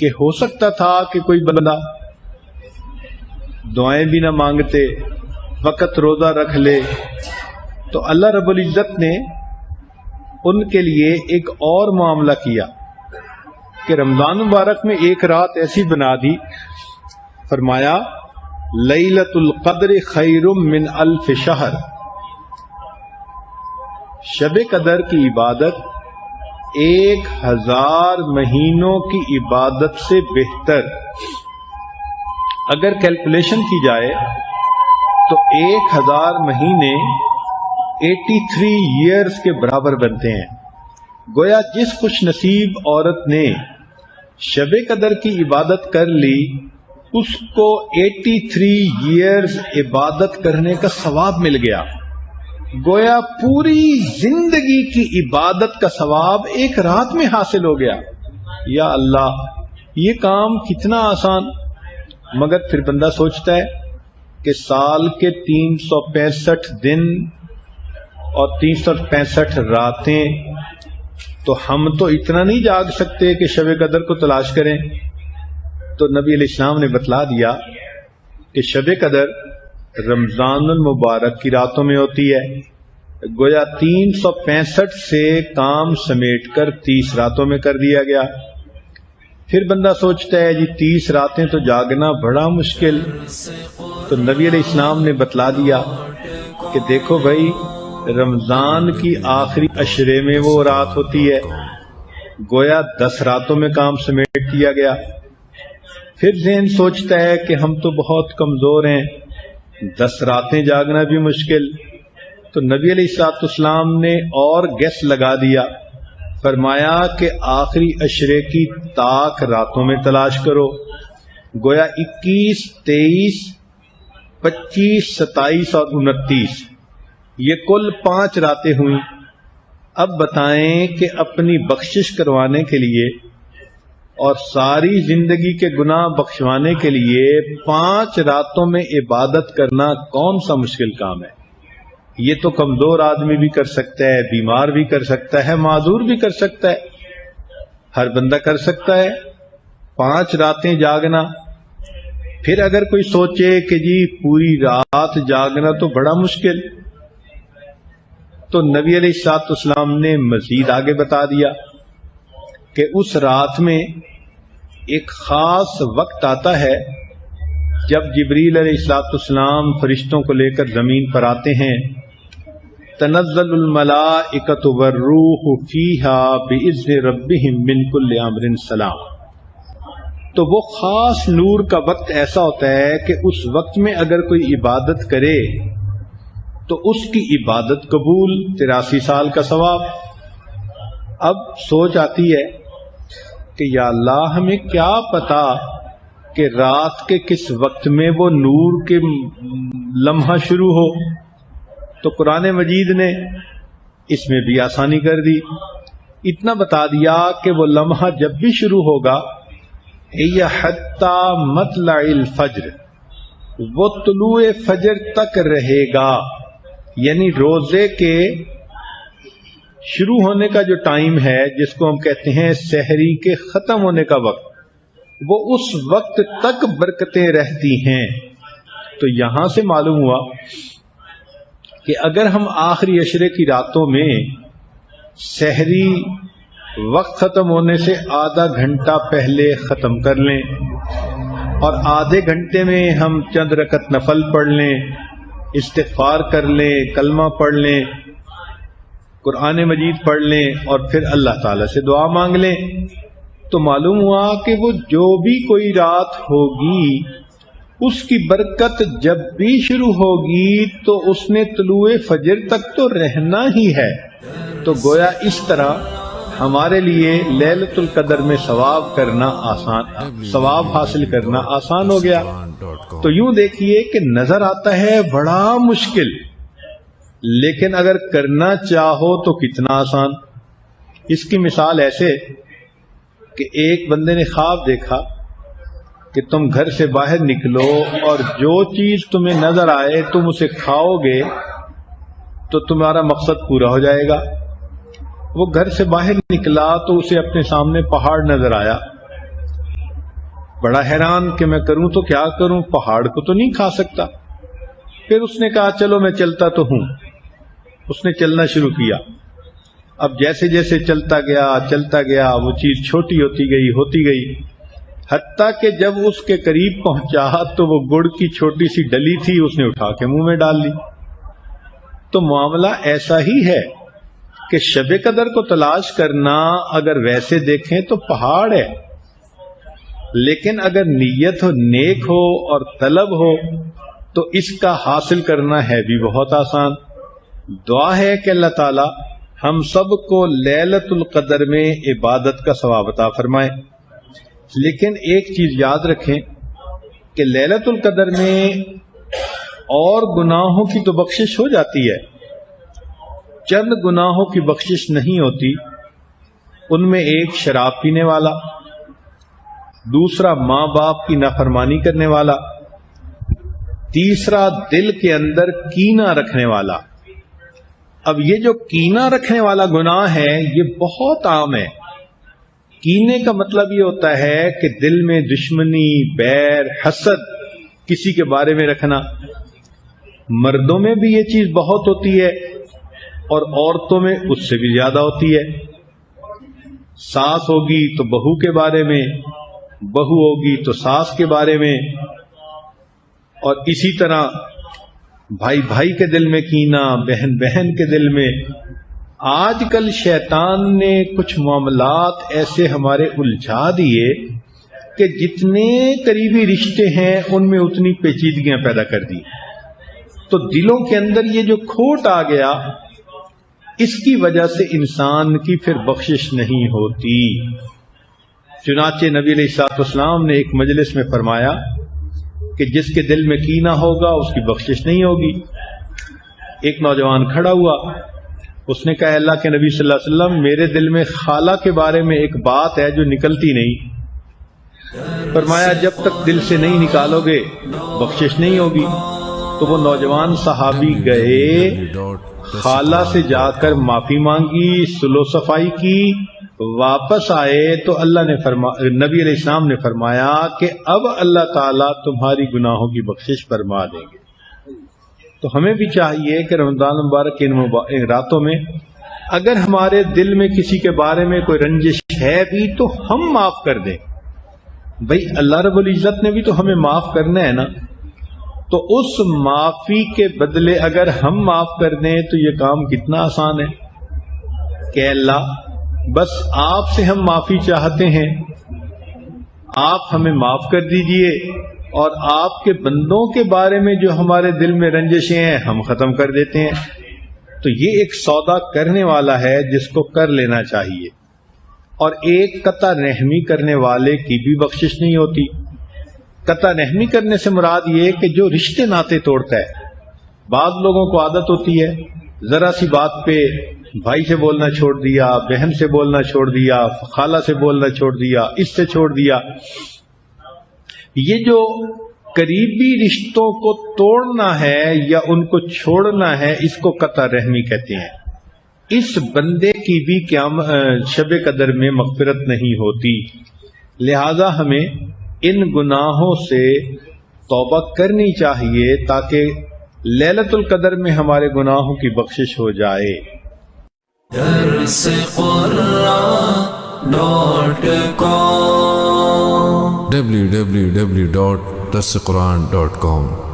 کہ ہو سکتا تھا کہ کوئی بندہ دعائیں بھی نہ مانگتے، وقت روزہ رکھ لے، تو اللہ رب العزت نے ان کے لیے ایک اور معاملہ کیا کہ رمضان مبارک میں ایک رات ایسی بنا دی، فرمایا لیلۃ القدر خیر من الف شہر، شب قدر کی عبادت 1000 مہینوں کی عبادت سے بہتر۔ اگر کیلکولیشن کی جائے تو 1000 مہینے 83 ایئرز کے برابر بنتے ہیں۔ گویا جس خوش نصیب عورت نے شب قدر کی عبادت کر لی، اس کو 83 ایئرز عبادت کرنے کا ثواب مل گیا۔ گویا پوری زندگی کی عبادت کا ثواب ایک رات میں حاصل ہو گیا۔ یا اللہ، یہ کام کتنا آسان! مگر پھر بندہ سوچتا ہے کہ سال کے 365 دن اور 365 راتیں، تو ہم تو اتنا نہیں جاگ سکتے کہ شب قدر کو تلاش کریں۔ تو نبی علیہ السلام نے بتلا دیا کہ شب قدر رمضان المبارک کی راتوں میں ہوتی ہے۔ گویا 365 سے کام سمیٹ کر 30 راتوں میں کر دیا گیا۔ پھر بندہ سوچتا ہے جی 30 راتیں تو جاگنا بڑا مشکل، تو نبی علیہ السلام نے بتلا دیا کہ دیکھو بھائی، رمضان کی آخری عشرے میں وہ رات ہوتی ہے، گویا 10 راتوں میں کام سمیٹ دیا گیا۔ پھر ذہن سوچتا ہے کہ ہم تو بہت کمزور ہیں، 10 راتیں جاگنا بھی مشکل، تو نبی علیہ السلام نے اور گیس لگا دیا، فرمایا کہ آخری عشرے کی طاق راتوں میں تلاش کرو۔ گویا 21، 23، 25، 27 اور 29، یہ کل 5 راتیں ہوئیں۔ اب بتائیں کہ اپنی بخشش کروانے کے لیے اور ساری زندگی کے گناہ بخشوانے کے لیے 5 راتوں میں عبادت کرنا کون سا مشکل کام ہے؟ یہ تو کمزور آدمی بھی کر سکتا ہے، بیمار بھی کر سکتا ہے، معذور بھی کر سکتا ہے، ہر بندہ کر سکتا ہے 5 راتیں جاگنا۔ پھر اگر کوئی سوچے کہ جی پوری رات جاگنا تو بڑا مشکل، تو نبی علیہ السلام نے مزید آگے بتا دیا کہ اس رات میں ایک خاص وقت آتا ہے جب جبریل علیہ السلام فرشتوں کو لے کر زمین پر آتے ہیں، تنزل الملائکۃ والروح فیہا بإذن ربہم من کل امر سلام۔ تو وہ خاص نور کا وقت ایسا ہوتا ہے کہ اس وقت میں اگر کوئی عبادت کرے تو اس کی عبادت قبول، 83 سال کا ثواب۔ اب سوچ آتی ہے کہ یا اللہ، ہمیں کیا پتا کہ رات کے کس وقت میں وہ نور کے لمحہ شروع ہو؟ تو قرآن مجید نے اس میں بھی آسانی کر دی، اتنا بتا دیا کہ وہ لمحہ جب بھی شروع ہوگا، یا حتی مطلع الفجر، وہ طلوع فجر تک رہے گا، یعنی روزے کے شروع ہونے کا جو ٹائم ہے، جس کو ہم کہتے ہیں سحری کے ختم ہونے کا وقت، وہ اس وقت تک برکتیں رہتی ہیں۔ تو یہاں سے معلوم ہوا کہ اگر ہم آخری عشرے کی راتوں میں سحری وقت ختم ہونے سے آدھا گھنٹہ پہلے ختم کر لیں اور آدھے گھنٹے میں ہم چند رکعت نفل پڑھ لیں، استغفار کر لیں، کلمہ پڑھ لیں، قرآن مجید پڑھ لیں اور پھر اللہ تعالیٰ سے دعا مانگ لیں، تو معلوم ہوا کہ وہ جو بھی کوئی رات ہوگی اس کی برکت جب بھی شروع ہوگی تو اس نے طلوع فجر تک تو رہنا ہی ہے۔ تو گویا اس طرح ہمارے لیے لیلۃ القدر میں ثواب حاصل کرنا آسان ہو گیا۔ تو یوں دیکھیے کہ نظر آتا ہے بڑا مشکل، لیکن اگر کرنا چاہو تو کتنا آسان۔ اس کی مثال ایسے کہ ایک بندے نے خواب دیکھا کہ تم گھر سے باہر نکلو اور جو چیز تمہیں نظر آئے تم اسے کھاؤ گے تو تمہارا مقصد پورا ہو جائے گا۔ وہ گھر سے باہر نکلا تو اسے اپنے سامنے پہاڑ نظر آیا، بڑا حیران کہ میں کروں تو کیا کروں، پہاڑ کو تو نہیں کھا سکتا۔ پھر اس نے کہا چلو میں چلتا تو ہوں۔ اس نے چلنا شروع کیا۔ اب جیسے جیسے چلتا گیا وہ چیز چھوٹی ہوتی گئی، حتیٰ کہ جب اس کے قریب پہنچا تو وہ گڑ کی چھوٹی سی ڈلی تھی، اس نے اٹھا کے منہ میں ڈال لی۔ تو معاملہ ایسا ہی ہے کہ شب قدر کو تلاش کرنا اگر ویسے دیکھیں تو پہاڑ ہے، لیکن اگر نیت ہو، نیک ہو اور طلب ہو تو اس کا حاصل کرنا ہے بھی بہت آسان۔ دعا ہے کہ اللہ تعالی ہم سب کو لیلۃ القدر میں عبادت کا ثواب عطا فرمائے۔ لیکن ایک چیز یاد رکھیں کہ لیلۃ القدر میں اور گناہوں کی تو بخشش ہو جاتی ہے، چند گناہوں کی بخشش نہیں ہوتی۔ ان میں ایک شراب پینے والا، دوسرا ماں باپ کی نافرمانی کرنے والا، تیسرا دل کے اندر کینہ رکھنے والا۔ اب یہ جو کینہ رکھنے والا گناہ ہے یہ بہت عام ہے۔ کینے کا مطلب یہ ہوتا ہے کہ دل میں دشمنی، بیر، حسد کسی کے بارے میں رکھنا۔ مردوں میں بھی یہ چیز بہت ہوتی ہے اور عورتوں میں اس سے بھی زیادہ ہوتی ہے۔ ساس ہوگی تو بہو کے بارے میں، بہو ہوگی تو ساس کے بارے میں، اور اسی طرح بھائی بھائی کے دل میں کینہ، بہن بہن کے دل میں۔ آج کل شیطان نے کچھ معاملات ایسے ہمارے الجھا دیے کہ جتنے قریبی رشتے ہیں ان میں اتنی پیچیدگیاں پیدا کر دی۔ تو دلوں کے اندر یہ جو کھوٹ آ گیا، اس کی وجہ سے انسان کی پھر بخشش نہیں ہوتی۔ چنانچہ نبی علیہ الصلوۃ والسلام نے ایک مجلس میں فرمایا کہ جس کے دل میں کینہ ہوگا اس کی بخشش نہیں ہوگی۔ ایک نوجوان کھڑا ہوا، اس نے کہا اللہ کے نبی صلی اللہ علیہ وسلم، میرے دل میں خالہ کے بارے میں ایک بات ہے جو نکلتی نہیں۔ فرمایا جب تک دل سے نہیں نکالو گے بخشش نہیں ہوگی۔ تو وہ نوجوان صحابی گئے، خالہ سے جا کر معافی مانگی، صلح و صفائی کی، واپس آئے تو نبی علیہ السلام نے فرمایا کہ اب اللہ تعالیٰ تمہاری گناہوں کی بخشش فرما دیں گے۔ تو ہمیں بھی چاہیے کہ رمضان مبارک کے ان راتوں میں اگر ہمارے دل میں کسی کے بارے میں کوئی رنجش ہے بھی تو ہم معاف کر دیں۔ بھئی اللہ رب العزت نے بھی تو ہمیں معاف کرنا ہے نا، تو اس معافی کے بدلے اگر ہم معاف کر دیں تو یہ کام کتنا آسان ہے کہ اللہ بس آپ سے ہم معافی چاہتے ہیں، آپ ہمیں معاف کر دیجئے، اور آپ کے بندوں کے بارے میں جو ہمارے دل میں رنجشیں ہیں ہم ختم کر دیتے ہیں۔ تو یہ ایک سودا کرنے والا ہے جس کو کر لینا چاہیے۔ اور ایک قطع رحمی کرنے والے کی بھی بخشش نہیں ہوتی۔ قطع رحمی کرنے سے مراد یہ کہ جو رشتے ناطے توڑتا ہے۔ بعض لوگوں کو عادت ہوتی ہے ذرا سی بات پہ بھائی سے بولنا چھوڑ دیا، بہن سے بولنا چھوڑ دیا، خالہ سے بولنا چھوڑ دیا، اس سے چھوڑ دیا۔ یہ جو قریبی رشتوں کو توڑنا ہے یا ان کو چھوڑنا ہے اس کو قطع رحمی کہتے ہیں۔ اس بندے کی بھی شب قدر میں مغفرت نہیں ہوتی۔ لہذا ہمیں ان گناہوں سے توبہ کرنی چاہیے تاکہ لیلۃ القدر میں ہمارے گناہوں کی بخشش ہو جائے۔ www.darsequran.com